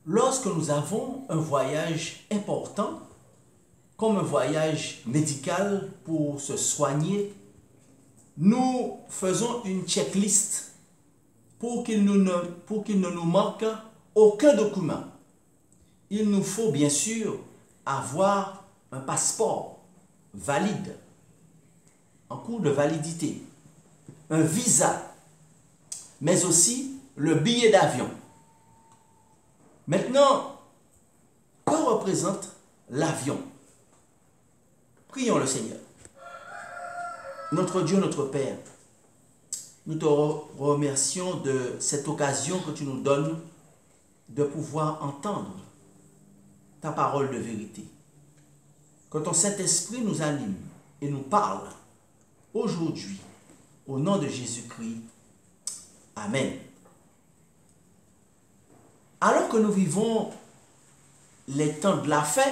Lorsque nous avons un voyage important, comme un voyage médical pour se soigner, nous faisons une checklist pour qu'il ne nous manque aucun document. Il nous faut bien sûr avoir un passeport valide, en cours de validité, un visa, mais aussi le billet d'avion. Maintenant, que représente l'avion? Prions le Seigneur. Notre Dieu, notre Père, nous te remercions de cette occasion que tu nous donnes de pouvoir entendre ta parole de vérité. Que ton Saint-Esprit nous anime et nous parle aujourd'hui, au nom de Jésus-Christ. Amen. Alors que nous vivons les temps de la fin,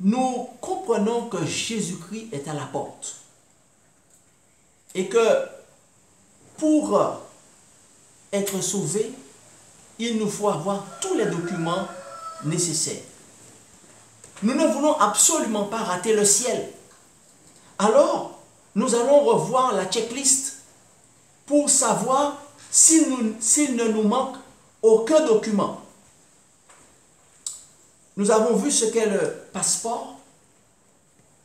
nous comprenons que Jésus-Christ est à la porte. Et que pour être sauvé, il nous faut avoir tous les documents nécessaires. Nous ne voulons absolument pas rater le ciel. Alors, nous allons revoir la checklist pour savoir s'il ne nous manque aucun document. Nous avons vu ce qu'est le passeport,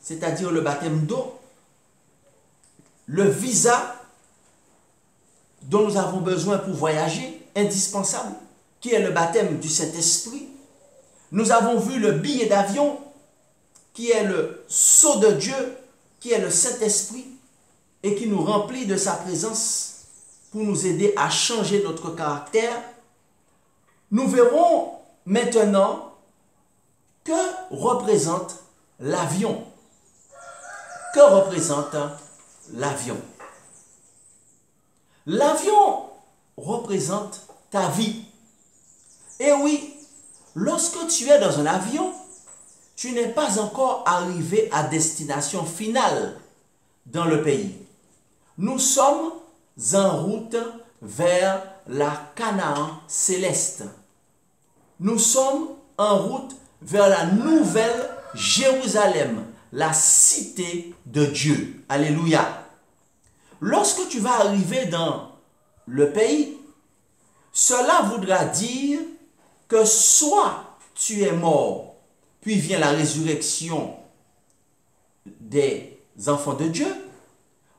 c'est-à-dire le baptême d'eau, le visa dont nous avons besoin pour voyager, indispensable, qui est le baptême du Saint-Esprit. Nous avons vu le billet d'avion, qui est le sceau de Dieu, qui est le Saint-Esprit, et qui nous remplit de sa présence pour nous aider à changer notre caractère. Nous verrons maintenant que représente l'avion. Que représente l'avion? L'avion représente ta vie. Et oui, lorsque tu es dans un avion, tu n'es pas encore arrivé à destination finale dans le pays. Nous sommes en route vers la Canaan céleste. Nous sommes en route vers la nouvelle Jérusalem, la cité de Dieu. Alléluia. Lorsque tu vas arriver dans le pays, cela voudra dire que soit tu es mort, puis vient la résurrection des enfants de Dieu,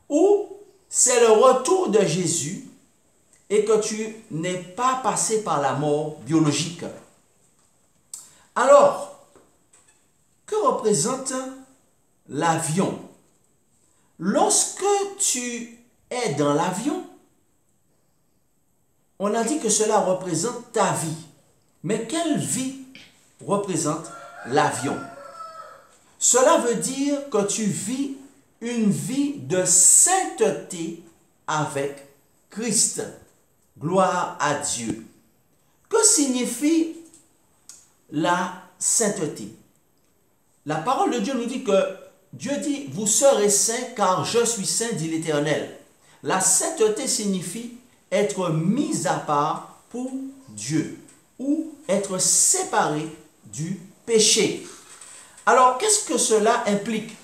ou c'est le retour de Jésus et que tu n'es pas passé par la mort biologique. Alors, que représente l'avion? Lorsque tu es dans l'avion, on a dit que cela représente ta vie. Mais quelle vie représente l'avion? Cela veut dire que tu vis une vie de sainteté avec Christ. Gloire à Dieu. Que signifie la sainteté? La parole de Dieu nous dit que Dieu dit, vous serez saints car je suis saint, dit l'Éternel. La sainteté signifie être mis à part pour Dieu ou être séparé du péché. Alors, qu'est-ce que cela implique?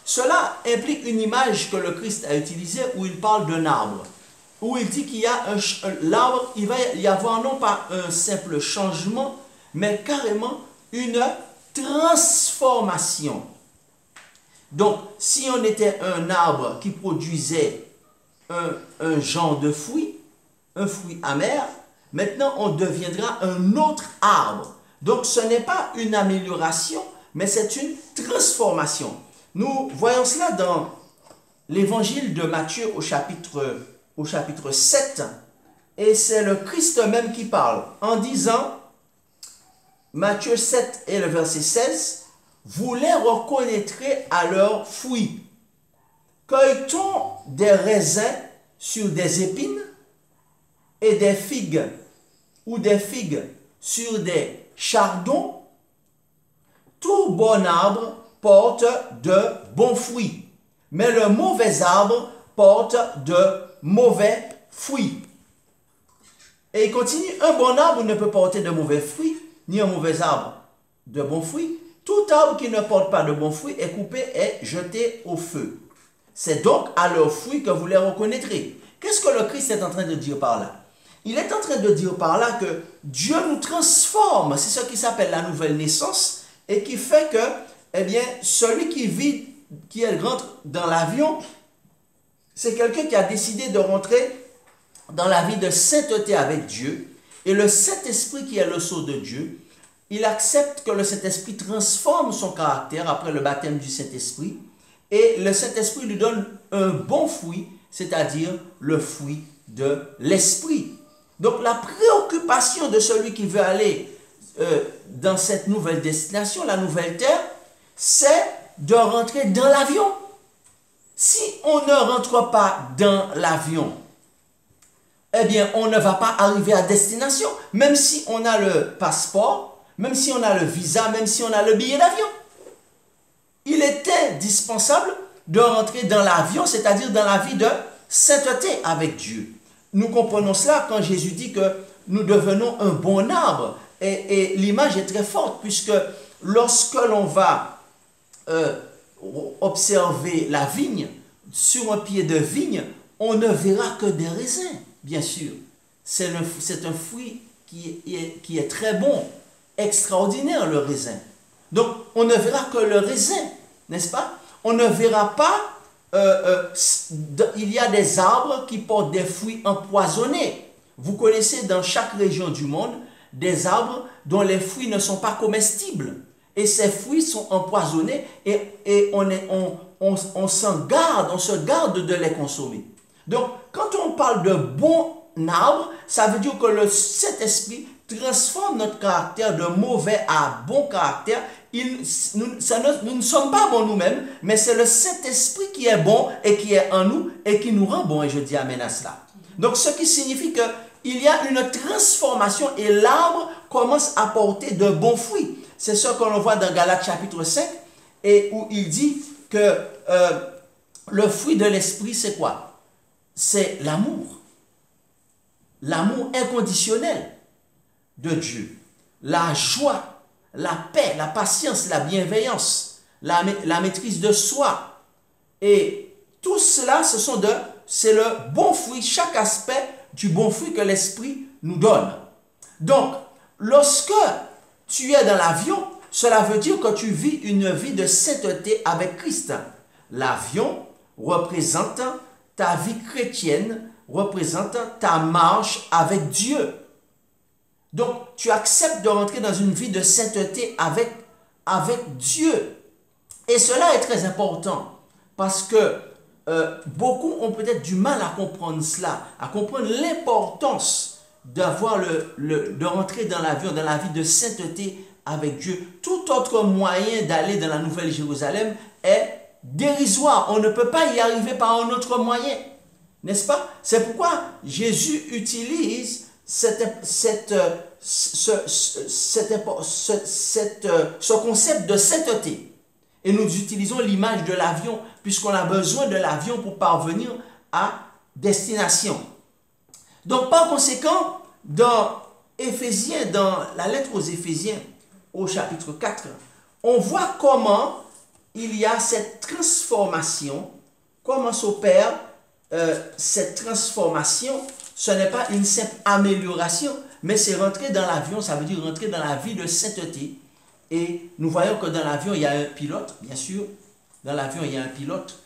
Cela implique une image que le Christ a utilisée où il parle d'un arbre. Où il dit qu'il y a l'arbre, il va y avoir non pas un simple changement, mais carrément une transformation. Donc, si on était un arbre qui produisait un genre de fruit, un fruit amer, maintenant on deviendra un autre arbre. Donc, ce n'est pas une amélioration, mais c'est une transformation. Nous voyons cela dans l'évangile de Matthieu au chapitre 7, et c'est le Christ même qui parle, en disant, Matthieu 7 et le verset 16, « Vous les reconnaîtrez à leurs fruits. Cueille-t-on des raisins sur des épines et des figues ou des figues sur des chardons? Tout bon arbre porte de bons fruits, mais le mauvais arbre porte de mauvais fruits. » Et il continue, un bon arbre ne peut porter de mauvais fruits, ni un mauvais arbre de bons fruits. Tout arbre qui ne porte pas de bons fruits est coupé et jeté au feu. C'est donc à leurs fruits que vous les reconnaîtrez. Qu'est-ce que le Christ est en train de dire par là? Il est en train de dire par là que Dieu nous transforme. C'est ce qui s'appelle la nouvelle naissance et qui fait que, eh bien, celui qui rentre dans l'avion, c'est quelqu'un qui a décidé de rentrer dans la vie de sainteté avec Dieu. Et le Saint-Esprit qui est le sceau de Dieu, il accepte que le Saint-Esprit transforme son caractère après le baptême du Saint-Esprit. Et le Saint-Esprit lui donne un bon fruit, c'est-à-dire le fruit de l'Esprit. Donc la préoccupation de celui qui veut aller dans cette nouvelle destination, la nouvelle terre, c'est de rentrer dans l'avion. Si on ne rentre pas dans l'avion, eh bien on ne va pas arriver à destination, même si on a le passeport, même si on a le visa, même si on a le billet d'avion. Il était dispensable de rentrer dans l'avion, c'est-à-dire dans la vie de sainteté avec Dieu. Nous comprenons cela quand Jésus dit que nous devenons un bon arbre. Et l'image est très forte, puisque lorsque l'on va observer la vigne, sur un pied de vigne, on ne verra que des raisins, bien sûr. C'est un fruit qui est très bon, extraordinaire, le raisin. Donc, on ne verra que le raisin, n'est-ce pas? On ne verra pas, il y a des arbres qui portent des fruits empoisonnés. Vous connaissez dans chaque région du monde des arbres dont les fruits ne sont pas comestibles. Et ces fruits sont empoisonnés et on se garde de les consommer. Donc, quand on parle de bon arbre, ça veut dire que le Saint-Esprit transforme notre caractère de mauvais à bon caractère. Nous ne sommes pas bons nous-mêmes, mais c'est le Saint-Esprit qui est bon et qui est en nous et qui nous rend bons. Et je dis amen à cela. Donc, ce qui signifie qu'il y a une transformation et l'arbre commence à porter de bons fruits. C'est ce que l'on voit dans Galates chapitre 5 et où il dit que le fruit de l'esprit, c'est quoi? C'est l'amour. L'amour inconditionnel de Dieu. La joie, la paix, la patience, la bienveillance, la maîtrise de soi. Et tout cela, c'est le bon fruit, chaque aspect du bon fruit que l'esprit nous donne. Donc, lorsque tu es dans l'avion, cela veut dire que tu vis une vie de sainteté avec Christ. L'avion représente ta vie chrétienne, représente ta marche avec Dieu. Donc, tu acceptes de rentrer dans une vie de sainteté avec Dieu. Et cela est très important parce que beaucoup ont peut-être du mal à comprendre cela, à comprendre l'importance de rentrer dans l'avion, dans la vie de sainteté avec Dieu. Tout autre moyen d'aller dans la Nouvelle Jérusalem est dérisoire. On ne peut pas y arriver par un autre moyen. N'est-ce pas? C'est pourquoi Jésus utilise ce concept de sainteté. Et nous utilisons l'image de l'avion, puisqu'on a besoin de l'avion pour parvenir à destination. Donc, par conséquent, dans la lettre aux Éphésiens, au chapitre 4, on voit comment il y a cette transformation, comment s'opère cette transformation. Ce n'est pas une simple amélioration, mais c'est rentrer dans l'avion, ça veut dire rentrer dans la vie de sainteté. Et nous voyons que dans l'avion, il y a un pilote, bien sûr. Dans l'avion, il y a un pilote.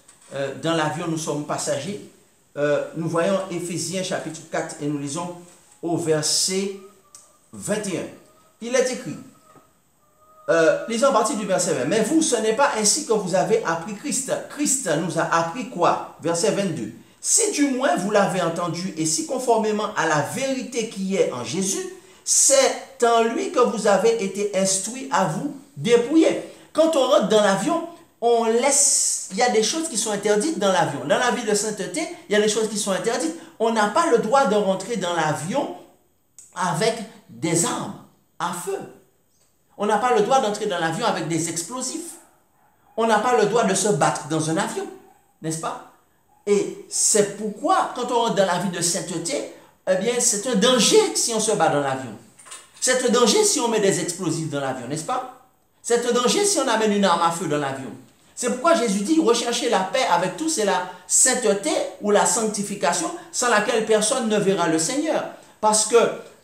Dans l'avion, nous sommes passagers. Nous voyons Éphésiens chapitre 4 et nous lisons au verset 21. Il est écrit, lisons à partir du verset 20. Mais vous, ce n'est pas ainsi que vous avez appris Christ. Christ nous a appris quoi? Verset 22. Si du moins vous l'avez entendu et si conformément à la vérité qui est en Jésus, c'est en lui que vous avez été instruits à vous dépouiller. Quand on rentre dans l'avion, il y a des choses qui sont interdites dans l'avion. Dans la vie de sainteté, il y a des choses qui sont interdites. On n'a pas le droit de rentrer dans l'avion avec des armes à feu. On n'a pas le droit d'entrer dans l'avion avec des explosifs. On n'a pas le droit de se battre dans un avion, n'est-ce pas? Et c'est pourquoi, quand on rentre dans la vie de sainteté, eh bien, c'est un danger si on se bat dans l'avion. C'est un danger si on met des explosifs dans l'avion, n'est-ce pas? C'est un danger si on amène une arme à feu dans l'avion. C'est pourquoi Jésus dit, recherchez la paix avec tous et la sainteté ou la sanctification sans laquelle personne ne verra le Seigneur. Parce que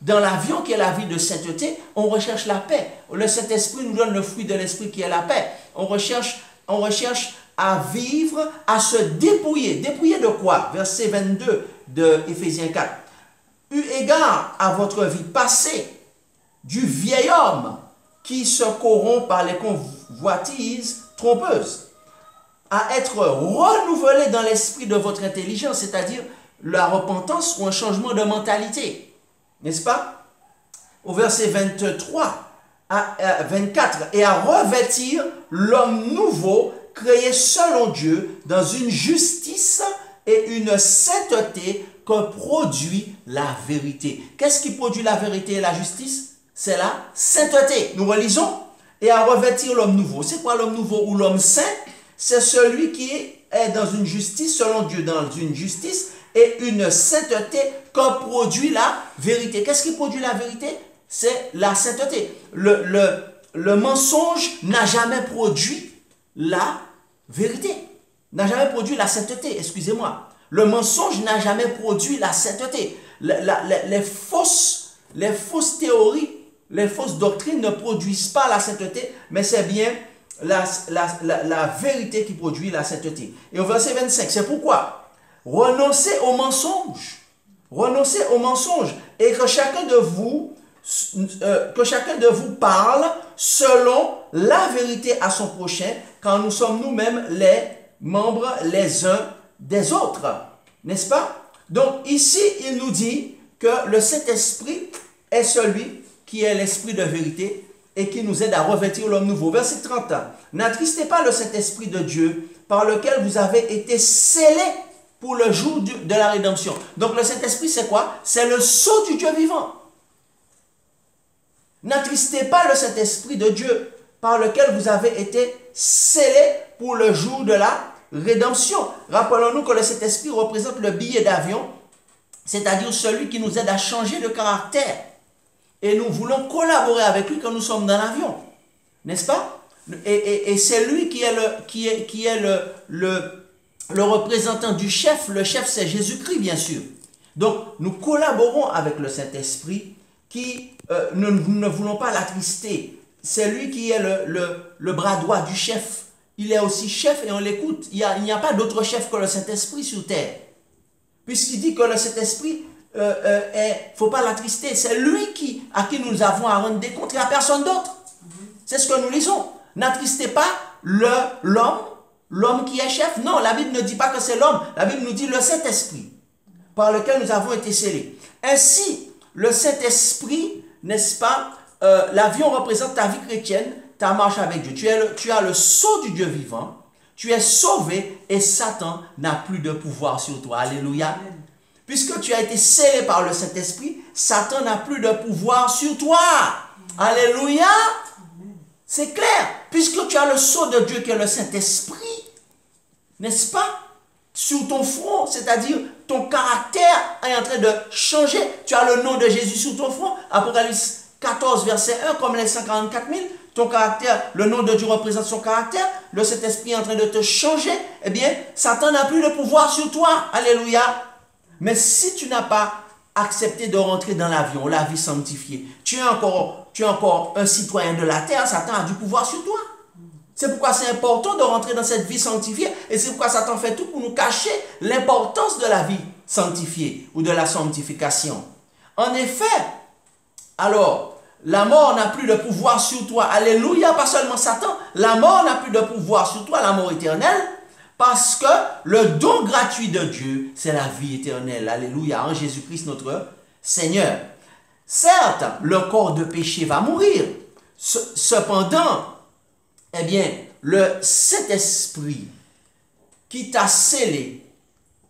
dans l'avion qui est la vie de sainteté, on recherche la paix. Le Saint-Esprit nous donne le fruit de l'Esprit qui est la paix. On recherche à vivre, à se dépouiller. Dépouiller de quoi? Verset 22 de Éphésiens 4. Eu égard à votre vie passée, du vieil homme qui se corrompt par les convoitises trompeuses, à être renouvelé dans l'esprit de votre intelligence, c'est-à-dire la repentance ou un changement de mentalité. N'est-ce pas? Au verset 23 à 24, et à revêtir l'homme nouveau, créé selon Dieu, dans une justice et une sainteté que produit la vérité. Qu'est-ce qui produit la vérité et la justice? C'est la sainteté. Nous relisons. Et à revêtir l'homme nouveau. C'est quoi l'homme nouveau ou l'homme saint? C'est celui qui est dans une justice, selon Dieu, dans une justice et une sainteté que produit la vérité. Qu'est-ce qui produit la vérité? C'est la sainteté. Le mensonge n'a jamais produit la vérité. N'a jamais produit la sainteté, excusez-moi. Le mensonge n'a jamais produit la sainteté. Les fausses théories, les fausses doctrines ne produisent pas la sainteté, mais c'est bien la vérité qui produit la sainteté. Et au verset 25, c'est pourquoi renoncez au mensonge. Renoncez au mensonge et que chacun de vous parle selon la vérité à son prochain, quand nous sommes nous-mêmes les membres les uns des autres. N'est-ce pas? Donc ici, il nous dit que le Saint-Esprit est celui qui est l'esprit de vérité et qui nous aide à revêtir l'homme nouveau. Verset 30. N'attristez pas le Saint-Esprit de Dieu par lequel vous avez été scellés pour le jour de la rédemption. Donc le Saint-Esprit, c'est quoi? C'est le sceau du Dieu vivant. N'attristez pas le Saint-Esprit de Dieu par lequel vous avez été scellés pour le jour de la rédemption. Rappelons-nous que le Saint-Esprit représente le billet d'avion, c'est-à-dire celui qui nous aide à changer de caractère. Et nous voulons collaborer avec lui quand nous sommes dans l'avion. N'est-ce pas? Et c'est lui qui est le représentant du chef. Le chef, c'est Jésus-Christ, bien sûr. Donc, nous collaborons avec le Saint-Esprit qui, nous ne voulons pas l'attrister. C'est lui qui est le bras droit du chef. Il est aussi chef et on l'écoute. Il n'y a pas d'autre chef que le Saint-Esprit sur terre. Puisqu'il dit que le Saint-Esprit, faut pas l'attrister. C'est lui à qui nous avons à rendre des comptes. Il n'y a personne d'autre. C'est ce que nous lisons. N'attristez pas l'homme qui est chef. Non, la Bible ne dit pas que c'est l'homme. La Bible nous dit le Saint-Esprit par lequel nous avons été scellés. Ainsi, le Saint-Esprit, n'est-ce pas, l'avion représente ta vie chrétienne, ta marche avec Dieu. Tu as le sceau du Dieu vivant. Tu es sauvé et Satan n'a plus de pouvoir sur toi. Alléluia. Amen. Puisque tu as été scellé par le Saint-Esprit, Satan n'a plus de pouvoir sur toi. Amen. Alléluia. C'est clair. Puisque tu as le sceau de Dieu qui est le Saint-Esprit, n'est-ce pas? Sur ton front, c'est-à-dire ton caractère est en train de changer. Tu as le nom de Jésus sur ton front. Apocalypse 14, verset 1, comme les 144 000. Ton caractère, le nom de Dieu représente son caractère. Le Saint-Esprit est en train de te changer. Eh bien, Satan n'a plus de pouvoir sur toi. Alléluia. Mais si tu n'as pas accepté de rentrer dans l'avion, la vie sanctifiée, tu es encore un citoyen de la terre, Satan a du pouvoir sur toi. C'est pourquoi c'est important de rentrer dans cette vie sanctifiée et c'est pourquoi Satan fait tout pour nous cacher l'importance de la vie sanctifiée ou de la sanctification. En effet, alors, la mort n'a plus de pouvoir sur toi. Alléluia, pas seulement Satan. La mort n'a plus de pouvoir sur toi, la mort éternelle. Parce que le don gratuit de Dieu, c'est la vie éternelle. Alléluia, en Jésus-Christ notre Seigneur. Certes, le corps de péché va mourir. Cependant, eh bien, le Saint-Esprit qui t'a scellé,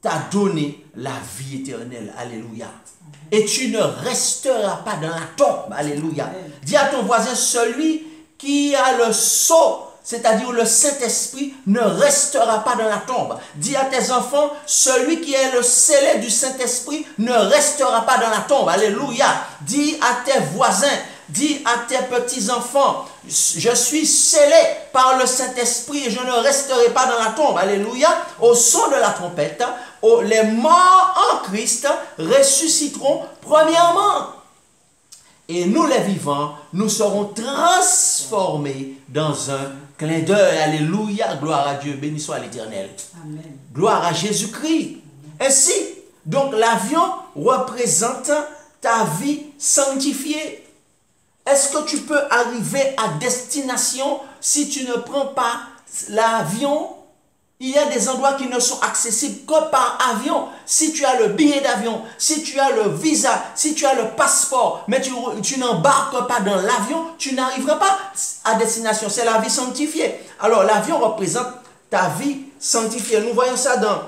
t'a donné la vie éternelle. Alléluia. Et tu ne resteras pas dans la tombe. Alléluia. Dis à ton voisin, celui qui a le sceau, c'est-à-dire le Saint-Esprit, ne restera pas dans la tombe. Dis à tes enfants, celui qui est le scellé du Saint-Esprit ne restera pas dans la tombe. Alléluia. Dis à tes voisins, dis à tes petits-enfants, je suis scellé par le Saint-Esprit et je ne resterai pas dans la tombe. Alléluia. Au son de la trompette, les morts en Christ ressusciteront premièrement. Et nous les vivants, nous serons transformés dans un clin d'œil. Alléluia, gloire à Dieu, béni soit l'Éternel. Gloire à Jésus-Christ. Ainsi, donc l'avion représente ta vie sanctifiée. Est-ce que tu peux arriver à destination si tu ne prends pas l'avion? Il y a des endroits qui ne sont accessibles que par avion. Si tu as le billet d'avion, si tu as le visa, si tu as le passeport, mais tu n'embarques pas dans l'avion, tu n'arriveras pas à destination. C'est la vie sanctifiée. Alors l'avion représente ta vie sanctifiée. Nous voyons ça dans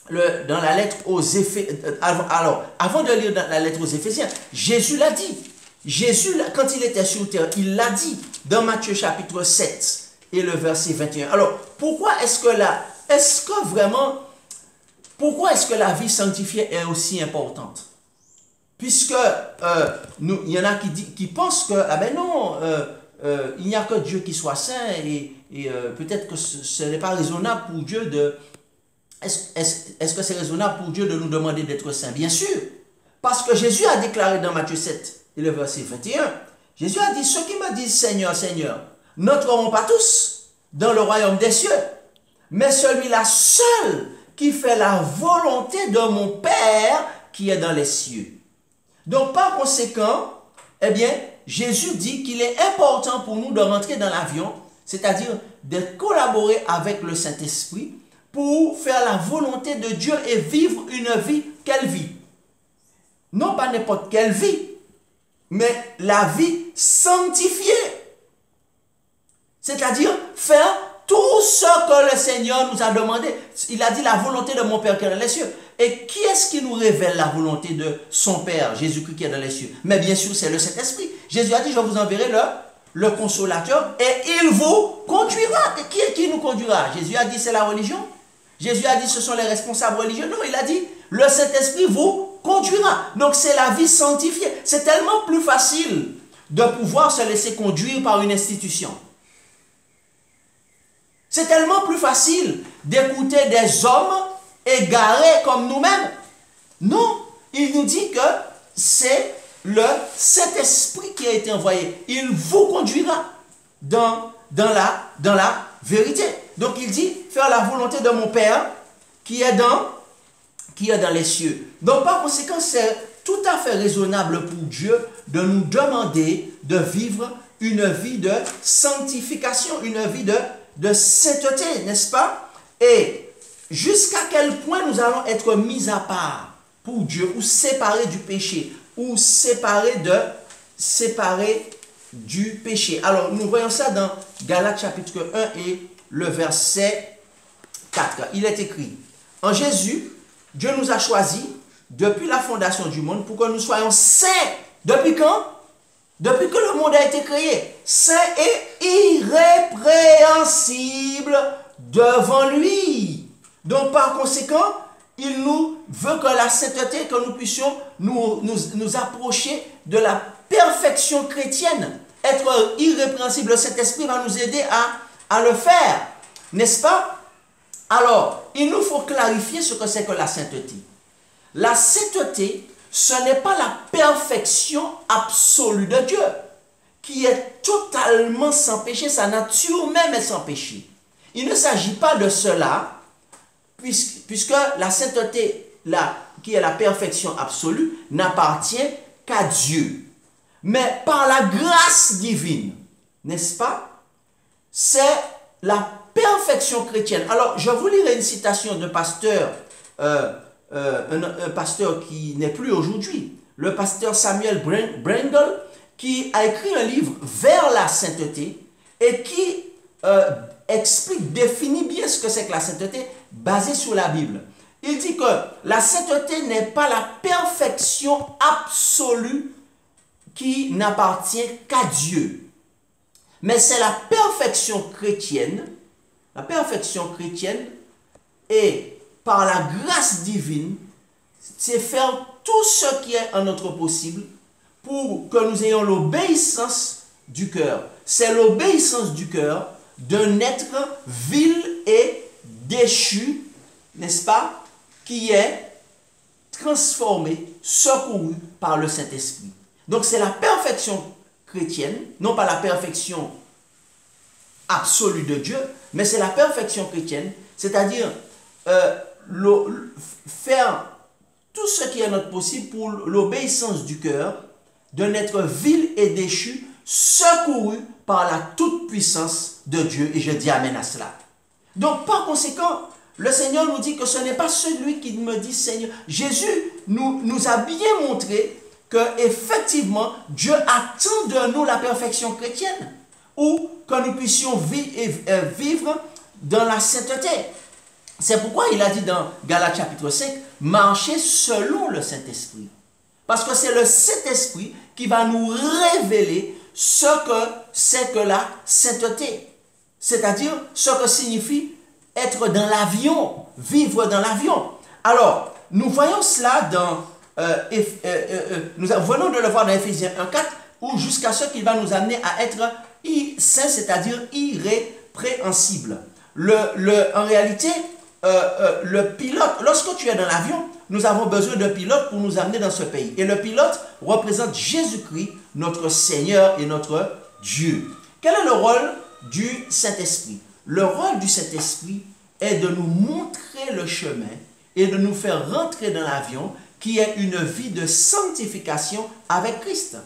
la lettre aux Éphésiens. Alors, avant de lire la lettre aux Éphésiens, Jésus l'a dit. Jésus, quand il était sur terre, il l'a dit dans Matthieu chapitre 7 et le verset 21. Alors, pourquoi est-ce que la vie sanctifiée est aussi importante? Puisque il y en a qui pensent que, ah ben non, il n'y a que Dieu qui soit saint et peut-être que ce n'est pas raisonnable pour Dieu de... Est-ce que c'est raisonnable pour Dieu de nous demander d'être saints? Bien sûr, parce que Jésus a déclaré dans Matthieu 7 et le verset 21, Jésus a dit, ceux qui me disent Seigneur, Seigneur, n'entreront pas tous dans le royaume des cieux, mais celui-là seul qui fait la volonté de mon Père qui est dans les cieux. Donc par conséquent, eh bien, Jésus dit qu'il est important pour nous de rentrer dans l'avion, c'est-à-dire de collaborer avec le Saint-Esprit pour faire la volonté de Dieu et vivre une vie. Quelle vie? Non pas n'importe quelle vie, mais la vie sanctifiée. C'est-à-dire faire tout ce que le Seigneur nous a demandé. Il a dit la volonté de mon Père qui est dans les cieux. Et qui est-ce qui nous révèle la volonté de son Père, Jésus-Christ qui est dans les cieux? Mais bien sûr, c'est le Saint-Esprit. Jésus a dit, je vous enverrai le consolateur et il vous conduira. Et qui est qui nous conduira? Jésus a dit, c'est la religion. Jésus a dit, ce sont les responsables religieux. Non, il a dit, le Saint-Esprit vous conduira. Donc, c'est la vie sanctifiée. C'est tellement plus facile de pouvoir se laisser conduire par une institution. C'est tellement plus facile d'écouter des hommes égarés comme nous-mêmes. Non, il nous dit que c'est le Saint-Esprit qui a été envoyé. Il vous conduira dans la vérité. Donc il dit, faire la volonté de mon Père qui est dans les cieux. Donc par conséquent, c'est tout à fait raisonnable pour Dieu de nous demander de vivre une vie de sanctification, une vie de sainteté, n'est-ce pas? Et jusqu'à quel point nous allons être mis à part pour Dieu, ou séparés du péché, ou séparés du péché. Alors, nous voyons ça dans Galates chapitre 1 et le verset 4. Il est écrit, en Jésus, Dieu nous a choisis depuis la fondation du monde pour que nous soyons saints. Depuis quand? Depuis que le monde a été créé. Saint et irrépréhensible devant lui. Donc par conséquent, il nous veut que la sainteté, que nous puissions nous approcher de la perfection chrétienne. Être irrépréhensible, le Saint-Esprit va nous aider à le faire. N'est-ce pas? Alors, il nous faut clarifier ce que c'est que la sainteté. La sainteté, ce n'est pas la perfection absolue de Dieu, qui est totalement sans péché, sa nature même est sans péché. Il ne s'agit pas de cela, puisque la sainteté, qui est la perfection absolue, n'appartient qu'à Dieu. Mais par la grâce divine, n'est-ce pas? C'est la perfection chrétienne. Alors, je vous lirai une citation de pasteur, un pasteur qui n'est plus aujourd'hui, le pasteur Samuel Brendel, qui a écrit un livre vers la sainteté et qui explique, définit bien ce que c'est que la sainteté basée sur la Bible. Il dit que la sainteté n'est pas la perfection absolue qui n'appartient qu'à Dieu. Mais c'est la perfection chrétienne. La perfection chrétienne est par la grâce divine, c'est faire tout ce qui est en notre possible pour que nous ayons l'obéissance du cœur. C'est l'obéissance du cœur d'un être vil et déchu, n'est-ce pas, qui est transformé, secouru par le Saint-Esprit. Donc c'est la perfection chrétienne, non pas la perfection absolue de Dieu, mais c'est la perfection chrétienne, c'est-à-dire faire tout ce qui est notre possible pour l'obéissance du cœur d'un être vil et déchu, secouru par la toute-puissance de Dieu. Et je dis amen à cela. Donc par conséquent, le Seigneur nous dit que ce n'est pas celui qui me dit Seigneur. Jésus nous a bien montré que effectivement Dieu attend de nous la perfection chrétienne, ou que nous puissions vivre dans la sainteté. C'est pourquoi il a dit dans Galates chapitre 5, marchez selon le Saint-Esprit. Parce que c'est le Saint-Esprit qui va nous révéler ce que c'est que la sainteté. C'est-à-dire ce que signifie être dans l'avion, vivre dans l'avion. Alors, nous voyons cela dans, nous venons de le voir dans Éphésiens 1,4, où jusqu'à ce qu'il va nous amener à être saint, c'est-à-dire irrépréhensible. En réalité, le pilote, lorsque tu es dans l'avion, nous avons besoin d'un pilote pour nous amener dans ce pays. Et le pilote représente Jésus-Christ, notre Seigneur et notre Dieu. Quel est le rôle du Saint-Esprit? Le rôle du Saint-Esprit est de nous montrer le chemin et de nous faire rentrer dans l'avion qui est une vie de sanctification avec Christ,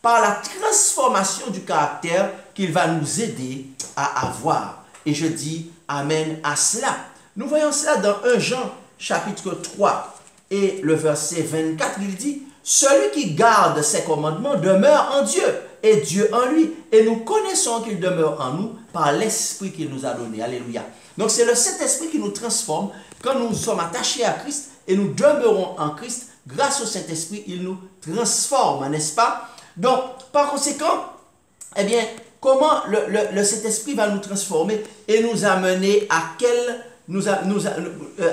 par la transformation du caractère qu'il va nous aider à avoir. Et je dis amen à cela. Nous voyons cela dans 1 Jean chapitre 3 et le verset 24, il dit « Celui qui garde ses commandements demeure en Dieu et Dieu en lui. Et nous connaissons qu'il demeure en nous par l'Esprit qu'il nous a donné. » Alléluia. Donc c'est le Saint-Esprit qui nous transforme quand nous sommes attachés à Christ et nous demeurons en Christ. Grâce au Saint-Esprit, il nous transforme, n'est-ce pas? Donc, par conséquent, eh bien, comment le Saint-Esprit va nous transformer et nous amener à quel...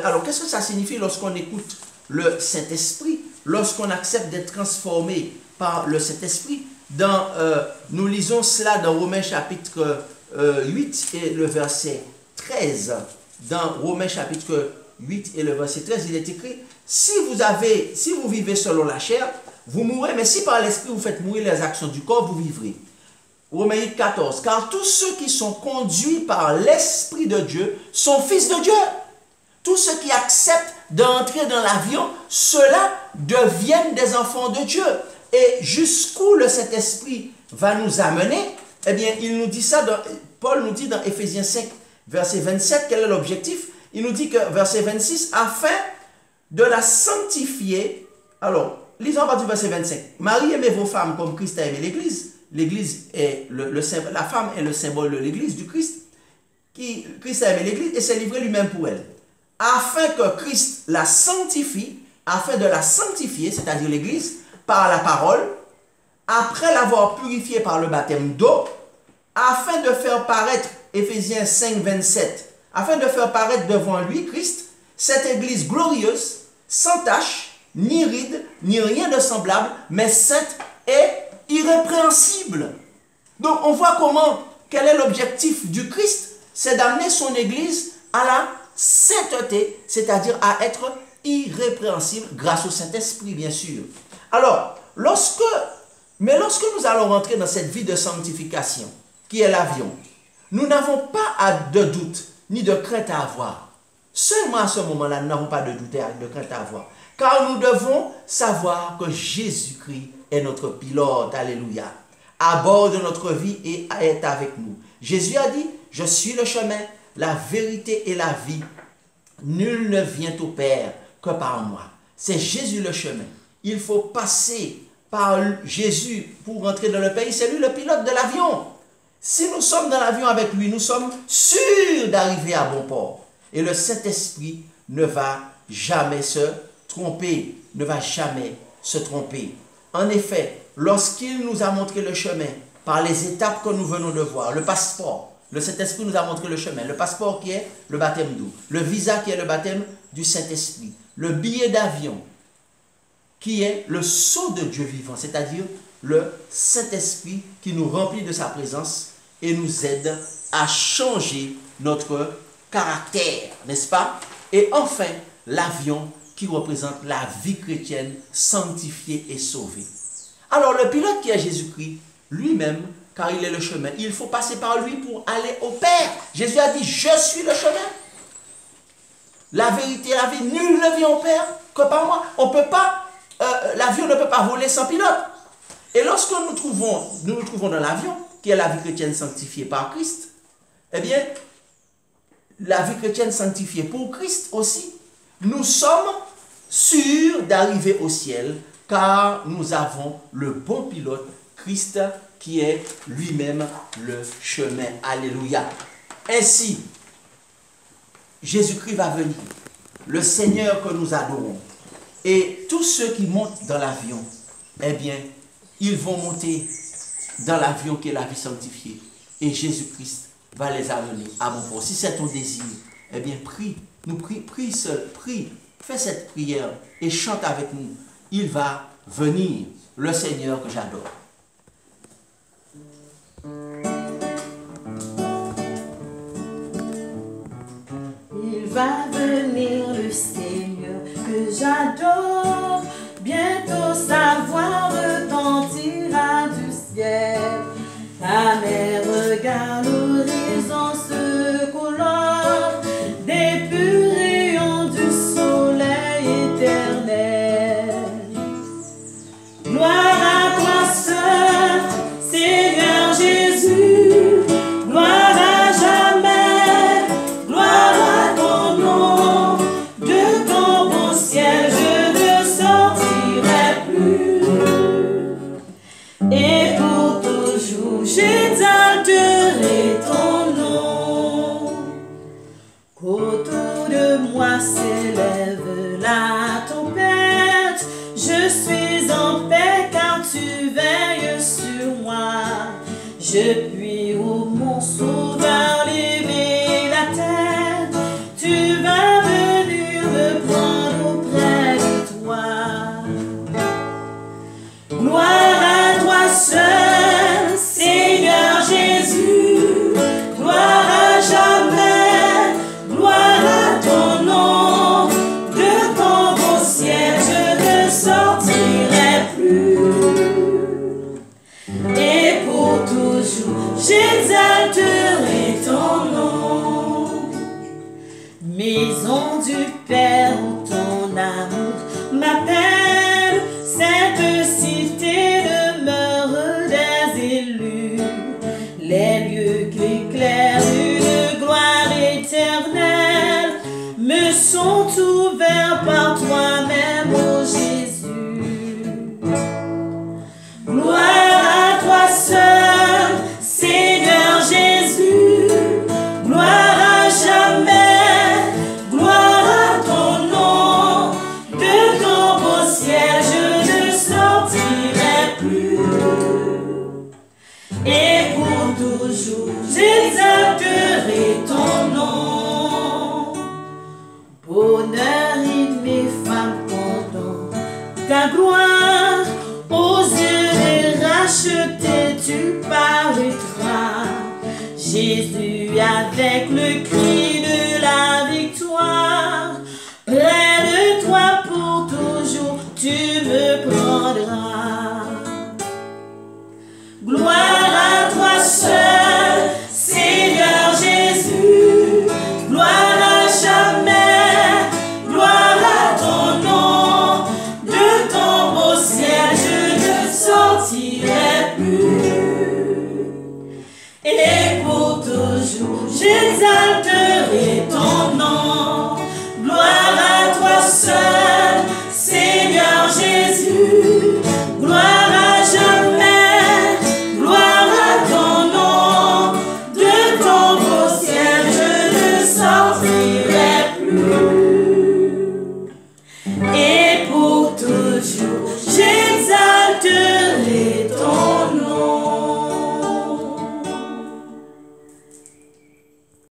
alors, qu'est-ce que ça signifie lorsqu'on écoute le Saint-Esprit, lorsqu'on accepte d'être transformé par le Saint-Esprit? Nous lisons cela dans Romains chapitre 8 et le verset 13. Dans Romains chapitre 8 et le verset 13, il est écrit « Si vous vivez selon la chair, vous mourrez, mais si par l'Esprit vous faites mourir les actions du corps, vous vivrez. » Romains 8, 14. « Car tous ceux qui sont conduits par l'Esprit de Dieu sont fils de Dieu. » Tous ceux qui acceptent d'entrer dans l'avion, ceux-là deviennent des enfants de Dieu. Et jusqu'où le Saint-Esprit va nous amener, eh bien, il nous dit ça, Paul nous dit dans Éphésiens 5, verset 27, quel est l'objectif? Il nous dit que, verset 26, afin de la sanctifier. Alors, lisons à partir du verset 25. Marie, aimez vos femmes comme Christ a aimé l'Église. L'Église est la femme est le symbole de l'Église, du Christ. Christ a aimé l'Église et s'est livré lui-même pour elle. Afin que Christ la sanctifie, afin de la sanctifier, c'est-à-dire l'Église, par la parole, après l'avoir purifiée par le baptême d'eau, afin de faire paraître, Éphésiens 5, 27, afin de faire paraître devant lui, Christ, cette Église glorieuse, sans tache, ni ride, ni rien de semblable, mais sainte et irrépréhensible. Donc on voit quel est l'objectif du Christ, c'est d'amener son Église à la sainteté, c'est-à-dire à être irrépréhensible grâce au Saint-Esprit, bien sûr. Alors, lorsque nous allons rentrer dans cette vie de sanctification, qui est l'avion, nous n'avons pas de doute ni de crainte à avoir. Seulement à ce moment-là, nous n'avons pas de doute et de crainte à avoir. Car nous devons savoir que Jésus-Christ est notre pilote, alléluia, à bord de notre vie et est avec nous. Jésus a dit, je suis le chemin, la vérité et la vie. Nul ne vient au Père que par moi. C'est Jésus le chemin. Il faut passer par Jésus pour rentrer dans le pays. C'est lui le pilote de l'avion. Si nous sommes dans l'avion avec lui, nous sommes sûrs d'arriver à bon port. Et le Saint-Esprit ne va jamais se tromper, ne va jamais se tromper. En effet, lorsqu'il nous a montré le chemin par les étapes que nous venons de voir, le passeport, le Saint-Esprit nous a montré le chemin, le passeport qui est le baptême d'eau, le visa qui est le baptême du Saint-Esprit, le billet d'avion qui est le sceau de Dieu vivant, c'est-à-dire le Saint-Esprit qui nous remplit de sa présence et nous aide à changer notre caractère, n'est-ce pas? Et enfin, l'avion qui représente la vie chrétienne sanctifiée et sauvée. Alors le pilote qui est Jésus-Christ, lui-même, car il est le chemin, il faut passer par lui pour aller au Père. Jésus a dit, je suis le chemin. La vérité, la vie, nul ne vient au Père que par moi. On peut pas, l'avion ne peut pas voler sans pilote. Et lorsque nous nous trouvons dans l'avion, qui est la vie chrétienne sanctifiée par Christ, eh bien, la vie chrétienne sanctifiée pour Christ aussi, nous sommes sûrs d'arriver au ciel, car nous avons le bon pilote, Christ, qui est lui-même le chemin. Alléluia. Ainsi, Jésus-Christ va venir, le Seigneur que nous adorons. Et tous ceux qui montent dans l'avion, eh bien, ils vont monter dans l'avion qui est la vie sanctifiée. Et Jésus-Christ va les amener à bon port. Si c'est ton désir, eh bien, prie, prie seul, prie, fais cette prière et chante avec nous. Il va venir, le Seigneur que j'adore. Il va venir le Seigneur que j'adore, bientôt sa voix retentira du ciel. Ta mère regarde l'horizon se colore, des purs rayons du soleil éternel. Gloire à toi seul, Seigneur Jésus, gloire à jamais, gloire à ton nom, de ton bon ciel je ne sortirai plus. Et pour toujours j'exalterai ton nom. Qu'autour de moi s'élève la tempête, je suis en paix car tu veilles sur moi. Je puis au mon sauveur lever la tête, tu vas venir me prendre auprès de toi. Gloire à toi seul, Seigneur Jésus, gloire à jamais, gloire à ton nom, de ton beau ciel je ne sortirai plus. Et pour toujours j'exalterai ton nom. Maison du Père où ton amour m'appelle, cette cité demeure des élus, les lieux qu'éclaire une gloire éternelle me sont ouverts par toi-même, ô Jésus. Gloire à toi seul, Seigneur Jésus, gloire à jamais, gloire à ton nom, de ton beau ciel je ne sortirai plus. Et pour toujours j'exalterai ton nom. Bonheur, rythme et femme pendant ta gloire, aux yeux des rachetés tu paraîtras. Jésus avec le cri de la victoire, près de toi pour toujours tu me prendras.